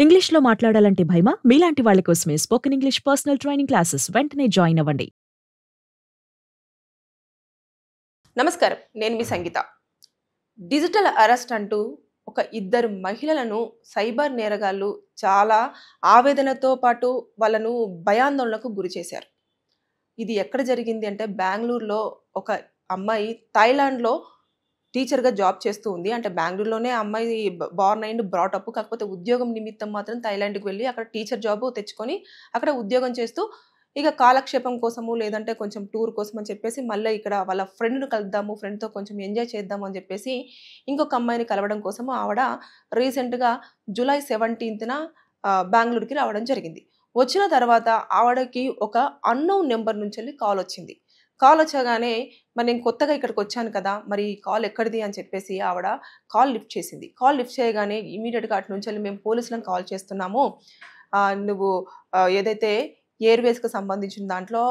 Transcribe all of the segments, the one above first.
ఇంగ్లీష్‌లో మాట్లాడాలంటే భయమా? మీలాంటి వాళ్ళ కోసమే spoken English personal training classes వెంటనే జాయిన్ అవ్వండి. నమస్కారం. నేను మీ సంగీత. డిజిటల్ అరెస్ట్ అంటూ ఒక ఇద్దరు మహిళలను సైబర్ నేరగాళ్ళు చాలా ఆవేదనతో పాటు వాళ్ళను భయాందోళనకు గురిచేశారు. ఇది ఎక్కడ జరిగింది అంటే బెంగుళూరులో ఒక అమ్మాయి థాయిలాండ్‌లో టీచర్‌గా జాబ్ చేస్తూ ఉంది. అంటే బెంగుళూరులోనే ఆ అమ్మాయి బోర్న్ అండ్ బ్రాట్ అప్. కాకపోతే ఉద్యోగం నిమిత్తం మాత్రం థాయిలాండ్‌కి వెళ్లి అక్కడ టీచర్ జాబ్ తెచ్చుకొని అక్కడ ఉద్యోగం చేస్తూ ఇక కాలక్షేపం కోసము లేదంటే కొంచెం టూర్ కోసం అని చెప్పేసి మళ్ళీ ఇక్కడ వాళ్ళ ఫ్రెండ్‌ని కలుద్దాము, ఫ్రెండ్‌తో కొంచెం ఎంజాయ్ చేద్దాము అని చెప్పేసి ఇంకొక అమ్మాయిని కలవడం కోసము ఆవిడ రీసెంట్‌గా జూలై 17న బెంగుళూరుకి రావడం జరిగింది. వచ్చిన తర్వాత ఆవిడకి ఒక అన్‌నోన్ నంబర్ నుంచెల్లి కాల్ వచ్చింది. కాల్ వచ్చగానే మరి నేను కొత్తగా ఇక్కడికొచ్చాను కదా! మరి కాల్ ఎక్కడిది అని చెప్పేసి ఆవిడ కాల్ లిఫ్ట్ చేసింది. కాల్ లిఫ్ట్ చేయగానే ఇమ్మీడియేట్‌గా అటు నుంచెల్లి మేము పోలీసులను కాల్ చేస్తున్నాము. నువ్వు ఏదైతే ఎయిర్‌వేస్‌కి సంబంధించిన దాంట్లో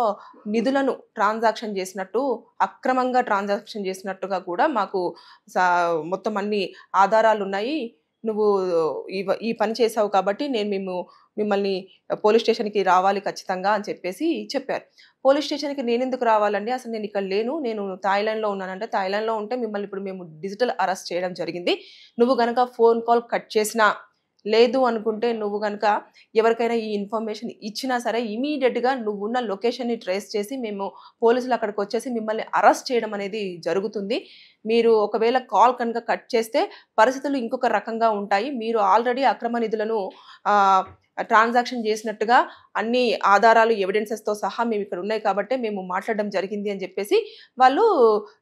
నిధులను ట్రాన్సాక్షన్ చేసినట్టు, అక్రమంగా ట్రాన్సాక్షన్ చేసినట్టుగా కూడా మాకు సా మొత్తం అన్ని ఆధారాలున్నాయి. నువ్వు ఈ పని చేశావు కాబట్టి మేము మిమ్మల్ని పోలీస్ స్టేషన్‌కి రావాలి ఖచ్చితంగా అని చెప్పేసి చెప్పారు. పోలీస్ స్టేషన్‌కి నేనెందుకు రావాలండి? అసలు నేను ఇక్కడ లేను. నేను థాయిలాండ్‌లో ఉన్నానంటే, థాయిలాండ్‌లో ఉంటే మిమ్మల్ని ఇప్పుడు మేము డిజిటల్ అరెస్ట్ చేయడం జరిగింది. నువ్వు గనక ఫోన్ కాల్ కట్ చేసినా, లేదు అనుకుంటే నువ్వు గనక ఎవరికైనా ఈ ఇన్ఫర్మేషన్ ఇచ్చినా సరే ఇమ్మీడియేట్‌గా నువ్వున్న లొకేషన్‌ని ట్రేస్ చేసి మేము పోలీసులు అక్కడికొచ్చేసి మిమ్మల్ని అరెస్ట్ చేయడం అనేది జరుగుతుంది. మీరు ఒకవేళ కాల్ కనుక కట్ చేస్తే పరిస్థితులు ఇంకొక రకంగా ఉంటాయి. మీరు ఆల్రెడీ అక్రమ నిధులను ఆహ్, ట్రాన్సాక్షన్ చేసినట్టుగా అన్ని ఆధారాలు, ఎవిడెన్సెస్‌తో సహా మేమిక్కడ ఉన్నాయి కాబట్టే మేము మాట్లాడడం జరిగింది అని చెప్పేసి వాళ్ళు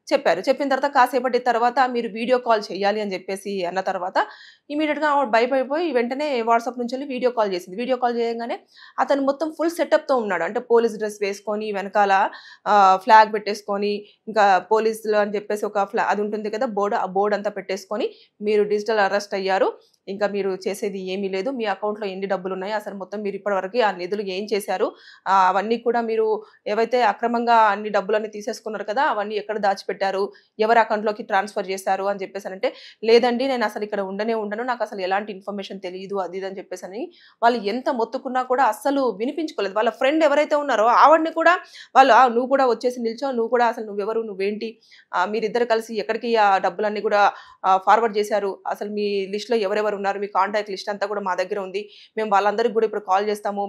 చెప్పారు. చెప్పిన తర్వాత కాసేపటి తర్వాత మీరు వీడియో కాల్ చేయాలి అని చెప్పేసి అన్న తర్వాత ఇమ్మీడియేట్‌గా ఆవిడ భయపడిపోయి వెంటనే వాట్సాప్ నుంచెల్లి వీడియో కాల్ చేసింది. వీడియో కాల్ చేయంగానే అతను మొత్తం ఫుల్ సెటప్‌తో ఉన్నాడు. అంటే పోలీస్ డ్రెస్ వేసుకొని వెనకాల ఫ్లాగ్ పెట్టేసుకొని ఇంకా పోలీసులు అని చెప్పేసి ఒక అది ఉంటుంది కదా బోర్డ్. ఆ బోర్డ్ అంతా పెట్టేసుకొని మీరు డిజిటల్ అరెస్ట్ అయ్యారు. ఇంకా మీరు చేసేది ఏమీ లేదు. మీ అకౌంట్‌లో ఎన్ని డబ్బులున్నాయి? అసలు మొత్తం మీరు ఇప్పటివరకి ఆ నిధులు ఏం చేశారు? అవన్నీ కూడా మీరు ఏవైతే అక్రమంగా అన్ని డబ్బులన్నీ తీసేసుకున్నారు కదా! అవన్నీ ఎక్కడ దాచిపెట్టారు? ఎవరి అకౌంట్‌లోకి ట్రాన్స్‌ఫర్ చేశారు? అని చెప్పేసనంటే, లేదండి నేను అసలు ఇక్కడ ఉండనే ఉండను. నాకు అసలు ఎలాంటి ఇన్ఫర్మేషన్ తెలీదు. అది ఇది అని చెప్పేసని వాళ్ళు ఎంత మొత్తుకున్నా కూడా అస్సలు వినిపించుకోలేదు. వాళ్ళ ఫ్రెండ్ ఎవరైతే ఉన్నారో ఆవిడని కూడా వాళ్ళు "నువ్వు కూడా వచ్చేసి నిల్చో. నువ్వు కూడా అసలు నువ్వెవరు? నువ్వేంటి? మీరిద్దరు కలిసి ఎక్కడికి ఆ డబ్బులన్నీ కూడా ఫార్వర్డ్ చేశారు. అసలు మీ లిస్ట్‌లో ఎవరెవరు ఉన్నారు? మీ కాంటాక్ట్ లిస్ట్ అంతా కూడా మా దగ్గర ఉంది. మేము వాళ్ళందరికి కూడా ఇప్పుడు కాల్ చేస్తాము.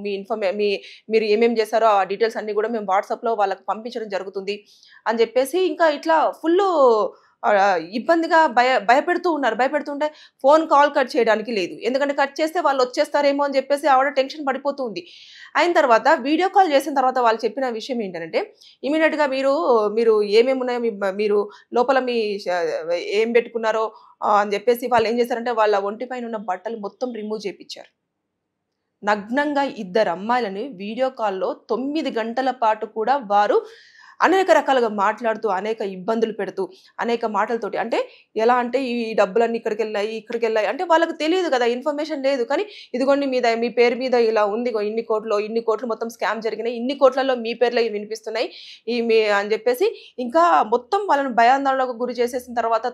మీరు ఏమేం చేశారో ఆ డీటెయిల్స్ అన్నీ కూడా మేము వాట్సాప్‌లో వాళ్ళకి పంపించడం జరుగుతుంది" అని చెప్పేసి ఇంకా ఇట్లా ఫుల్లు ఇబ్బందిగా భయపెడుతూ ఉన్నారు. భయపెడుతుంటే ఫోన్ కాల్ కట్ చేయడానికి లేదు. ఎందుకంటే కట్ చేస్తే వాళ్ళొచ్చేస్తారేమో అని చెప్పేసి ఆవిడ టెన్షన్ పడిపోతూ ఉంది. అయిన తర్వాత వీడియో కాల్ చేసిన తర్వాత వాళ్ళు చెప్పిన విషయం ఏంటనంటే, ఇమ్మీడియేట్‌గా మీరు ఏమేమున్నాయో మీరు లోపల ఏం పెట్టుకున్నారో అని చెప్పేసి వాళ్ళేం చేశారంటే వాళ్ళ ఒంటి పైనున్న బట్టలు మొత్తం రిమూవ్ చేపిచ్చారు. నగ్నంగా ఇద్దరు అమ్మాయిలని వీడియో కాల్‌లో 9 గంటల పాటు కూడా వారు అనేక రకాలుగా మాట్లాడుతూ, అనేక ఇబ్బందులు పెడుతూ, అనేక మాటలతోటి అంటే ఎలా అంటే ఈ డబ్బులన్నీ ఇక్కడికెళ్ళాయి, ఇక్కడికెళ్ళాయి అంటే వాళ్ళకి తెలీదు గదా! ఇన్ఫర్మేషన్ లేదు. కానీ ఇదిగోండి మీ పేరు మీద ఇలా ఉంది. ఇన్ని కోట్లు మొత్తం స్కామ్ జరిగినాయి. ఇన్ని కోట్లలో మీ పేర్లే వినిపిస్తున్నాయి. అని జెప్పేసి ఇంకా మొత్తం వాళ్ళని భయాందోళనకు గురి చేసేసిన తర్వాత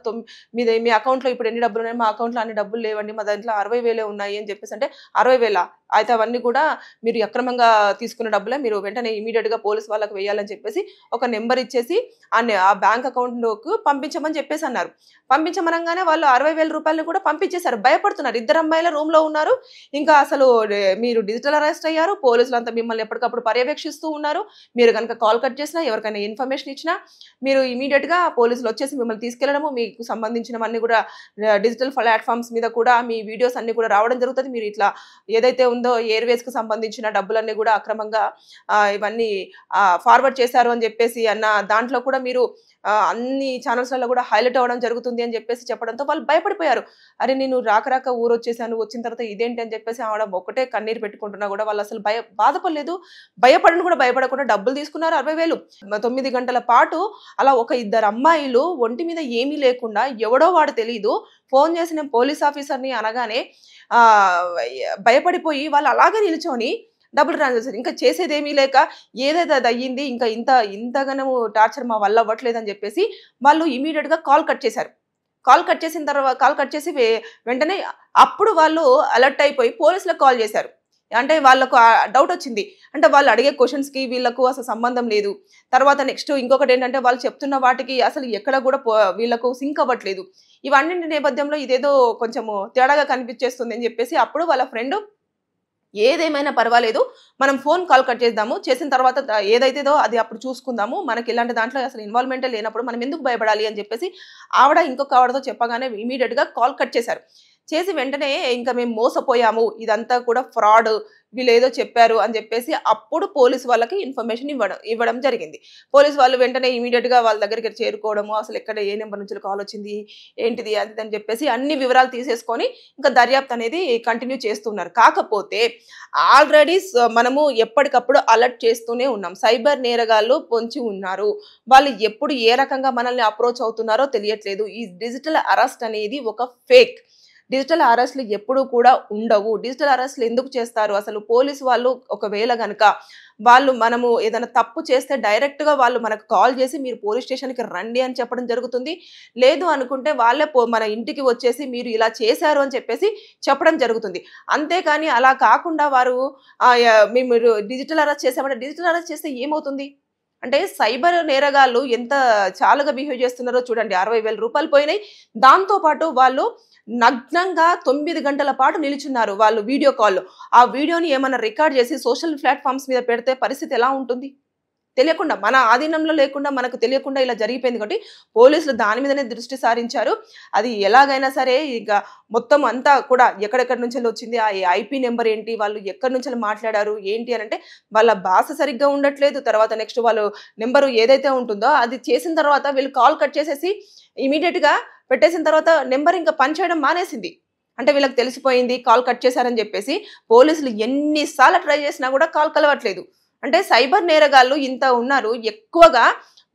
మీ అకౌంట్‌లో ఇప్పుడు ఎన్ని డబ్బులున్నాయి? మా అకౌంట్‌లో అన్ని డబ్బులు లేవండి. మా దాంట్లో 60,000 ఉన్నాయి అని చెప్పేసి అంటే 60,000 అయితే అవన్నీ కూడా మీరు అక్రమంగా తీసుకున్న డబ్బులే. మీరు వెంటనే ఇమ్మీడియేట్‌గా పోలీస్ వాళ్ళకి వేయాలని చెప్పేసి ఒక నంబర్ ఇచ్చేసి ఆ బ్యాంక్ అకౌంట్‌లోకి పంపించమని చెప్పేసన్నారు. పంపించమనంగానే వాళ్ళు రూ. 60,000 కూడా పంపించేసారు. భయపడుతున్నారు. ఇద్దరు అమ్మాయిలు రూమ్‌లో ఉన్నారు. ఇంకా అసలు మీరు డిజిటల్ అరెస్ట్ అయ్యారు. పోలీసులంతా మిమ్మల్ని ఎప్పటికప్పుడు పర్యవేక్షిస్తూ ఉన్నారు. మీరు గనుక కాల్ కట్ చేసినా, ఎవరికైనా ఇన్ఫర్మేషన్ ఇచ్చినా, మీరు ఇమ్మీడియేట్‌గా పోలీసులొచ్చేసి మిమ్మల్ని తీసుకెళ్లడము, మీకు సంబంధించినవన్నీ కూడా డిజిటల్ ప్లాట్‌ఫార్మ్స్ మీద కూడా మీ వీడియోస్ అన్నీ కూడా రావడం జరుగుతది. మీరు ఇట్లా ఏదైతే ఉందో ఎయిర్‌వేస్‌కి సంబంధించిన డబ్బులన్నీ కూడా అక్రమంగా ఇవన్నీ ఫార్వర్డ్ చేశారు అని చెప్పేసి దాంట్లో కూడా మీరు అన్ని ఛానల్స్‌లలో కూడా హైలైట్ అవ్వడం జరుగుతుంది అని చెప్పేసి చెప్పడంతో వాళ్ళు భయపడిపోయారు. అరే! నేను రాక ఊరొచ్చేసాను. వచ్చిన తర్వాత ఇదేంటి అని చెప్పేసి ఆవిడ ఒకటే కన్నీరు పెట్టుకుంటున్నా కూడా వాళ్ళు అసలు బాధపడలేదు. భయపడకుండా డబ్బులు తీసుకున్నారు 60,000. 9 గంటల పాటు అలా ఒక ఇద్దరు అమ్మాయిలు ఒంటి మీద ఏమీ లేకుండా ఎవడో వాడు తెలీదు ఫోన్ చేసి నేను పోలీస్ ఆఫీసర్‌ని అనగానే భయపడిపోయి వాళ్ళు అలాగే నిల్చొని డబ్బులు ట్రాన్సాక్షన్ ఇంకా చేసేదేమీ లేక ఏదైతే అది అయ్యింది. ఇంకా ఇంతగనము టార్చర్ మా వల్ల అవ్వట్లేదని చెప్పేసి వాళ్ళు ఇమ్మీడియేట్‌గా కాల్ కట్ చేశారు. కాల్ కట్ చేసి వెంటనే అప్పుడు వాళ్ళు అలర్ట్ అయిపోయి పోలీసులకు కాల్ చేశారు. అంటే వాళ్ళకు డౌట్ వచ్చింది. అంటే వాళ్ళు అడిగే క్వశ్చన్స్‌కి వీళ్ళకు అసలు సంబంధం లేదు. తర్వాత నెక్స్ట్ ఇంకొకటేంటంటే వాళ్ళు చెప్తున్న వాటికి అసలు ఎక్కడ కూడా వీళ్ళకు సింక్ అవ్వట్లేదు. ఇవన్నింటి నేపథ్యంలో ఇదేదో కొంచెము తేడాగా కనిపించేస్తుంది అని చెప్పేసి అప్పుడు వాళ్ళ ఫ్రెండ్ ఏదేమైనా పర్వాలేదు, మనం ఫోన్ కాల్ కట్ చేద్దాము, చేసిన తర్వాత ఏదైతేదో అది అప్పుడు చూసుకుందాము, మనకి ఇలాంటి దాంట్లో అసలు ఇన్వాల్వ్‌మెంటే లేనప్పుడు మనం ఎందుకు భయపడాలి అని చెప్పేసి ఆవిడ ఇంకొక ఆవిడతో చెప్పగానే ఇమ్మీడియేట్‌గా కాల్ కట్ చేశారు. చేసి వెంటనే ఇంకా మేము మోసపోయాము, ఇదంతా కూడా ఫ్రాడ్, వీళ్ళేదో చెప్పారు అని చెప్పేసి అప్పుడు పోలీసు వాళ్ళకి ఇన్ఫర్మేషన్ ఇవ్వడం జరిగింది. పోలీసు వాళ్ళు వెంటనే ఇమీడియట్‌గా వాళ్ళ దగ్గరికి చేరుకోవడము, అసలు ఎక్కడ ఏ నెంబర్ నుంచి కాల్ వచ్చింది, ఏంటిది అది అని చెప్పేసి అన్ని వివరాలు తీసేసుకొని ఇంకా దర్యాప్తు అనేది కంటిన్యూ చేస్తున్నారు. కాకపోతే ఆల్రెడీ మనము ఎప్పటికప్పుడు అలర్ట్ చేస్తూనే ఉన్నాం. సైబర్ నేరగాళ్ళు పొంచి ఉన్నారు. వాళ్ళు ఎప్పుడు ఏ రకంగా మనల్ని అప్రోచ్ అవుతున్నారో తెలియట్లేదు. ఈ డిజిటల్ అరెస్ట్ అనేది ఒక ఫేక్. డిజిటల్ అరెస్ట్‌లు ఎప్పుడూ కూడా ఉండవు. డిజిటల్ అరెస్ట్‌లు ఎందుకు చేస్తారు? అసలు పోలీసు వాళ్ళు ఒకవేళ గనక మనము ఏదైనా తప్పు చేస్తే డైరెక్ట్‌గా వాళ్ళు మనకు కాల్ చేసి మీరు పోలీస్ స్టేషన్‌కి రండి అని చెప్పడం జరుగుతుంది. లేదు అనుకుంటే వాళ్ళే మన ఇంటికి వచ్చేసి మీరు ఇలా చేశారు అని చెప్పేసి చెప్పడం జరుగుతుంది. అంతేకాని అలా కాకుండా వారు మీరు డిజిటల్ అరెస్ట్ చేసామంటే డిజిటల్ అరెస్ట్ చేస్తే ఏమవుతుంది? అంటే సైబర్ నేరగాళ్ళు ఎంత చాలాగా బిహేవ్ చేస్తున్నారో చూడండి. 60,000 రూపాయలు పోయినాయి. దాంతో పాటు వాళ్ళు నగ్నంగా 9 గంటల పాటు నిలుచున్నారు వాళ్ళు వీడియో కాల్‌లో. ఆ వీడియోని ఏమన్నా రికార్డ్ చేసి సోషల్ ప్లాట్‌ఫార్మ్స్ మీద పెడితే పరిస్థితి ఎలా ఉంటుంది? తెలియకుండా, మన ఆధీనంలో లేకుండా మనకు తెలియకుండా ఇలా జరిగిపోయింది కాబట్టి పోలీసులు దాని మీదనే దృష్టి సారించారు. అది ఎలాగైనా సరే ఇక మొత్తం అంతా కూడా ఎక్కడెక్కడి నుంచెల్లి వచ్చింది, ఆ ఐపీ నెంబర్ ఏంటి, వాళ్ళు ఎక్కడి నుంచెల్లి మాట్లాడారు ఏంటి అనంటే వాళ్ళ భాష సరిగ్గా ఉండట్లేదు. తర్వాత నెక్స్ట్ వాళ్ళు నెంబరు ఏదైతే ఉంటుందో అది చేసిన తర్వాత వీళ్ళు కాల్ కట్ చేసేసి ఇమీడియట్‌గా పెట్టేసిన తర్వాత నెంబర్ ఇంకా పనిచేయడం మానేసింది. అంటే వీళ్ళకి తెలిసిపోయింది కాల్ కట్ చేశారని చెప్పేసి పోలీసులు ఎన్ని సార్లు ట్రై చేసినా కూడా కాల్ కలవట్లేదు. అంటే సైబర్ నేరగాళ్ళు ఇంత ఉన్నారు. ఎక్కువగా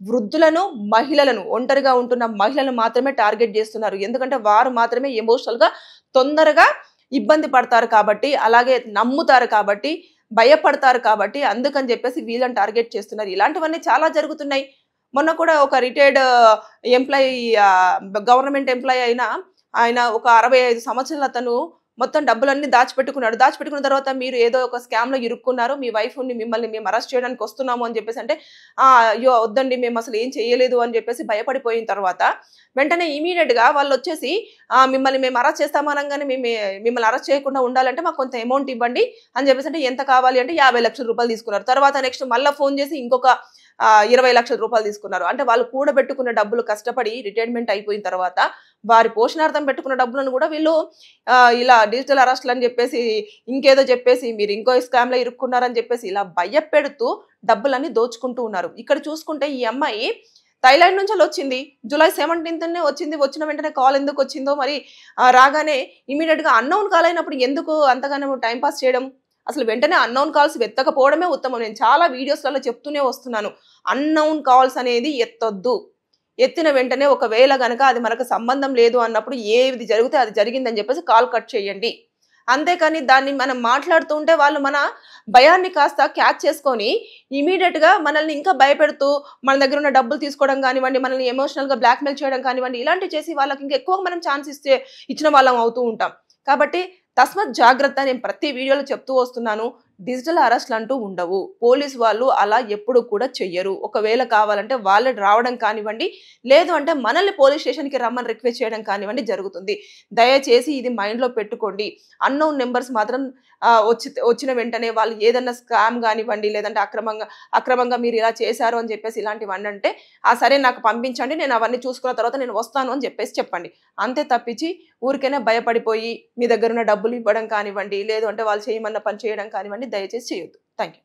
వృద్ధులను, మహిళలను, ఒంటరిగా ఉంటున్న మహిళలను మాత్రమే టార్గెట్ చేస్తున్నారు. ఎందుకంటే వారు మాత్రమే ఎమోషనల్‌గా తొందరగా ఇబ్బంది పడతారు కాబట్టి, అలాగే నమ్ముతారు కాబట్టి, భయపడతారు కాబట్టి అందుకని చెప్పేసి వీళ్ళని టార్గెట్ చేస్తున్నారు. ఇలాంటివన్నీ చాలా జరుగుతున్నాయి. మొన్న కూడా ఒక రిటైర్డ్ ఎంప్లాయీ గవర్నమెంట్ ఎంప్లాయీ ఆయన ఒక 65 సంవత్సరాల అతను మొత్తం డబ్బులన్నీ దాచిపెట్టుకున్నాడు. దాచిపెట్టుకున్న తర్వాత మీరు ఏదో ఒక స్కామ్‌లో ఇరుక్కున్నారు. మీ వైఫ్‌ని మిమ్మల్ని మేము అరెస్ట్ చేయడానికి వస్తున్నాము అని చెప్పేసి అంటే, అయ్యో! వద్దండి మేము అసలు ఏం చేయలేదు అని చెప్పేసి భయపడిపోయిన తర్వాత వెంటనే ఇమ్మీడియేట్‌గా వాళ్ళొచ్చేసి మిమ్మల్ని మేము అరెస్ట్ చేస్తాము అనంగానే మిమ్మల్ని అరెస్ట్ చేయకుండా ఉండాలంటే మాకు కొంత అమౌంట్ ఇవ్వండి అని చెప్పేసి అంటే ఎంత కావాలి అంటే 50,00,000 రూపాయలు తీసుకున్నారు. తర్వాత నెక్స్ట్ మళ్ళా ఫోన్ చేసి ఇంకొక 20,00,000 రూపాయలు తీసుకున్నారు. అంటే వాళ్ళు కూడబెట్టుకున్న డబ్బులు కష్టపడి రిటైర్మెంట్ అయిపోయిన తర్వాత వారి పోషణార్థం పెట్టుకున్న డబ్బులను కూడా వీళ్ళు ఇలా డిజిటల్ అరెస్ట్‌లు అని చెప్పేసి ఇంకేదో చెప్పేసి మీరు ఇంకో స్కామ్‌లో ఇరుక్కున్నారని చెప్పేసి ఇలా భయపెడుతూ డబ్బులన్నీ దోచుకుంటూ ఉన్నారు. ఇక్కడ చూసుకుంటే ఈ అమ్మాయి థాయిలాండ్ నుంచి వచ్చింది. జూలై 17నే వచ్చింది. వచ్చిన వెంటనే కాల్ ఎందుకు వచ్చిందో మరి రాగానే ఇమ్మీడియేట్‌గా అన్నోన్ కాల్ అయినప్పుడు ఎందుకు అంతగానో టైం పాస్ చేయడం? అసలు వెంటనే అన్నోన్ కాల్స్ ఎత్తకపోవడమే ఉత్తమం. నేను చాలా వీడియోస్‌లలో చెప్తూనే వస్తున్నాను. అన్నోన్ కాల్స్ అనేది ఎత్తొద్దు. ఎత్తిన వెంటనే ఒకవేళ గనక అది మనకు సంబంధం లేదు అన్నప్పుడు ఏది జరిగితే అది జరిగిందని చెప్పేసి కాల్ కట్ చేయండి. అంతేకాని దాన్ని మనం మాట్లాడుతూ ఉంటే వాళ్ళు మన భయాన్ని కాస్త క్యాచ్ చేసుకొని ఇమీడియట్‌గా మనల్ని ఇంకా భయపెడుతూ మన దగ్గర ఉన్న డబ్బులు తీసుకోవడం కానివ్వండి, మనల్ని ఎమోషనల్‌గా బ్లాక్‌మెయిల్ చేయడం కానివ్వండి, ఇలాంటివి చేసి వాళ్ళకి ఇంకా ఎక్కువ మనం ఛాన్స్ ఇచ్చిన వాళ్ళం అవుతూ ఉంటాం. కాబట్టి తస్మత్ జాగ్రత్త నేను ప్రతి వీడియోలో చెప్తూ వస్తున్నాను. డిజిటల్ అరెస్ట్‌లు అంటూ ఉండవు. పోలీసు వాళ్ళు అలా ఎప్పుడు కూడా చెయ్యరు. ఒకవేళ కావాలంటే వాళ్ళే రావడం కానివ్వండి, లేదు అంటే మనల్ని పోలీస్ స్టేషన్‌కి రమ్మని రిక్వెస్ట్ చేయడం కానివ్వండి జరుగుతుంది. దయచేసి ఇది మైండ్‌లో పెట్టుకోండి. అన్నోన్ నంబర్స్ మాత్రం వచ్చిన వెంటనే వాళ్ళు ఏదన్నా స్కామ్ కానివ్వండి, లేదంటే అక్రమంగా మీరు ఇలా చేశారు అని చెప్పేసి ఇలాంటివన్నీ అంటే, సరే నాకు పంపించండి. నేను అవన్నీ చూసుకున్న తర్వాత నేను వస్తాను అని చెప్పేసి చెప్పండి. అంతే తప్పించి ఊరికైనా భయపడిపోయి మీ దగ్గర ఉన్న డబ్బులు ఇవ్వడం కానివ్వండి, లేదు అంటే వాళ్ళు చేయమన్న పని చేయడం కానివ్వండి దయచేసి చేయొద్దు. Thank you.